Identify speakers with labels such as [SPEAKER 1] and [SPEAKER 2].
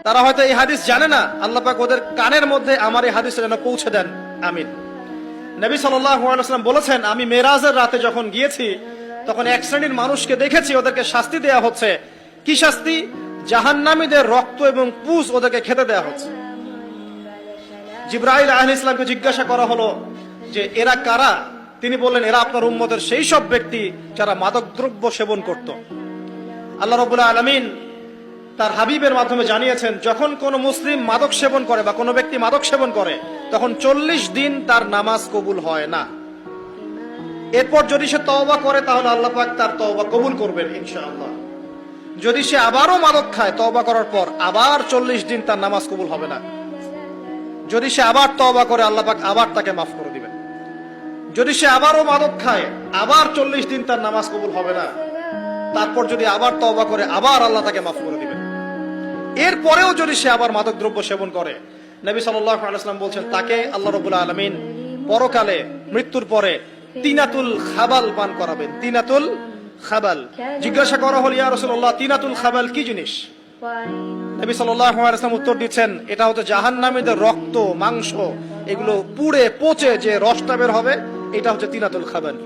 [SPEAKER 1] তারা হয়তো এই হাদিস জানে না, আল্লাহ পাক ওদের কানের মধ্যে আমার এই হাদিসটা যেন পৌঁছে দেন, আমিন। নবী সাল্লাল্লাহু আলাইহি ওয়াসাল্লাম বলেছেন, আমি মেরাজের রাতে যখন গিয়েছি তখন এক শ্রেণীর মানুষকে দেখেছি, ওদেরকে শাস্তি দেয়া হচ্ছে। কি শাস্তি? জাহান্নামীদের রক্ত এবং পুজ ওদেরকে খেতে দেয়া হচ্ছে। জিবরাইল আলাইহিস সালামকে জিজ্ঞাসা করা হলো যে এরা কারা? তিনি বললেন, এরা আপনার উম্মতের সেই সব ব্যক্তি যারা মাদকদ্রব্য সেবন করত। আল্লাহ রাব্বুল আলামিন তার হাবিবের মাধ্যমে জানিয়েছেন, যখন কোন মুসলিম মাদক সেবন করে বা কোনো ব্যক্তি মাদক সেবন করে তখন 40 দিন তার নামাজ কবুল হয় না। এরপর যদি সে তওবা করে তাহলে আল্লাহ পাক তার তওবা কবুল করবেন ইনশাআল্লাহ। যদি সে আবারও মাদক খায় তওবা করার পর, আবার 40 দিন তার নামাজ কবুল হবে না। যদি সে আবার তওবা করে আল্লাহ পাক আবার তাকে মাফ করে দিবেন। যদি সে আবারও মাদক খায় আবার 40 দিন তার নামাজ কবুল হবে না। তারপর যদি আবার তওবা করে আবার আল্লাহ তাকে মাফ করে দিবেন। এরপরেও যদি সে আবার মাদক দ্রব্য সেবন করে, নবী সাল্লাল্লাহু আলাইহি ওয়াসাল্লাম বলছেন তাকে আল্লাহ রাব্বুল আলামিন পরকালে মৃত্যুর পরে তিনাতুল খাবাল পান করাবেন। তিনাতুল খাবাল। জিজ্ঞাসা করা হলো, ইয়া রাসূলুল্লাহ, তিনাতুল খাবাল কি জিনিস? নবী সাল্লাল্লাহু আলাইহি ওয়াসাল্লাম উত্তর দিচ্ছেন, এটা হচ্ছে জাহান্নামীদের রক্ত, মাংস, এগুলো পুড়ে পচে যে রসটা বের হবে, এটা হচ্ছে তিনাতুল খাবাল।